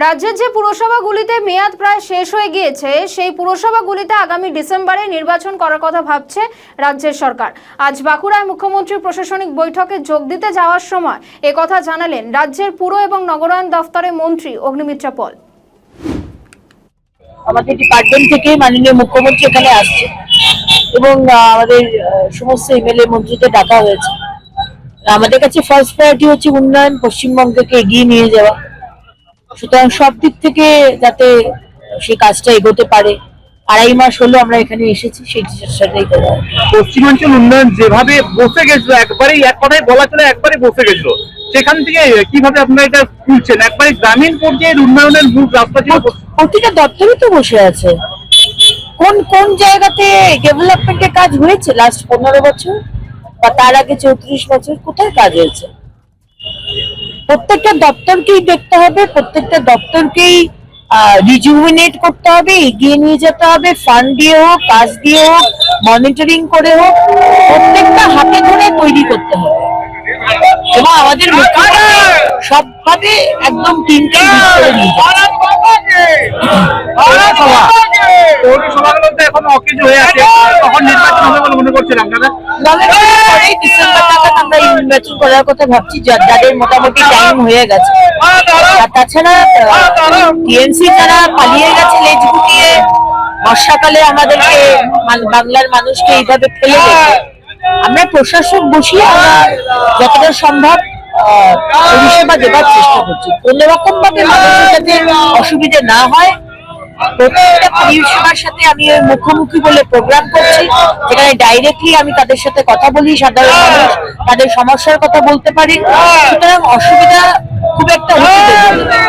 রাজ্যের যে পুরসভাগুলিতে মেয়াদ প্রায় শেষ হয়ে গিয়েছে সেই পুরসভাগুলিতে আগামী ডিসেম্বরে নির্বাচন করার কথা ভাবছে রাজ্যের সরকার। আজ বাঁকুড়ায় মুখ্যমন্ত্রীর প্রশাসনিক বৈঠকে যোগ দিতে যাওয়ার সময় একথা জানালেন রাজ্যের পুর এবং নগরায়ণ দফতরের মন্ত্রী অগ্নিমিত্রা পল। আমাদের ডিপার্টমেন্ট থেকে মাননীয় মুখ্যমন্ত্রী এখানে আসছে এবং আমাদের সমস্ত এমএলএ মন্ত্রীকে ডাকা হয়েছে। আমাদের কাছে ফার্স্ট প্রায়োরিটি হচ্ছে উন্নয়ন, পশ্চিমবঙ্গকে এগিয়ে নিয়ে যাওয়া। সুতরাং সব দিক থেকে যাতে সেই কাজটা এগোতে পারে, 2.5 মাস হলো আমরা এখানে এসেছি, সেই চেষ্টাটাই করা। পশ্চিমাঞ্চল উন্নয়ন যেভাবে বসে গেছিল, একবারেই এক কথায় বলা চলে একবারে বসে গেছিল, সেখান থেকে কিভাবে আপনারা এটা তুলছেন? একবারে গ্রামীণ পর্যায়ের উন্নয়নের মূল রাস্তা ছিল। প্রতিটা দপ্তরই তো বসে আছে। কোন কোন জায়গাতে ডেভেলপমেন্টের কাজ হয়েছে লাস্ট 15 বছর বা তার আগে 34 বছর? কোথায় কাজ হয়েছে? প্রত্যেকটা দপ্তরকেই দেখতে হবে, প্রত্যেকটা দপ্তরকেই রিজুভিনেট করতে হবে, এগিয়ে নিয়ে যেতে হবে, ফান্ড দিয়ে হোক, কাজ দিয়ে হোক, মনিটরিং করে হোক, প্রত্যেকটা হাতে ধরে তৈরি করতে হবে। এবং আমাদের মুখ্যমন্ত্রী সবভাবে একদম টিমকে করে নিয়ে যাচ্ছে। পৌরসভাগুলোতে এখন অকেজ হয়ে আছে, তখন নির্বাচন হবে বলে মনে করছেন আপনারা? নভেম্বরের পরেই ডিসেম্বর নাগাদ আমরা নির্বাচন করার কথা ভাবছি, যাদের মোটামুটি টাইম হয়ে গেছে। আর তাছাড়া টিএমসি যারা পালিয়ে গেছে লেজ গুটিয়ে, বর্ষাকালে আমাদেরকে বাংলার মানুষকে এইভাবে ফেলে রেখে, আমরা প্রশাসক বসিয়ে আমরা যতটা সম্ভব পরিষেবা দেবার চেষ্টা করছি। কোন রকম ভাবে মানুষের যাতে অসুবিধে না হয়, প্রত্যেকটা পরিষেবার সাথে আমি মুখোমুখি বলে প্রোগ্রাম করছি, যেখানে ডাইরেক্টলি আমি তাদের সাথে কথা বলি, সাধারণ মানুষ তাদের সমস্যার কথা বলতে পারি। সুতরাং অসুবিধা খুব একটা হতে দেবে না।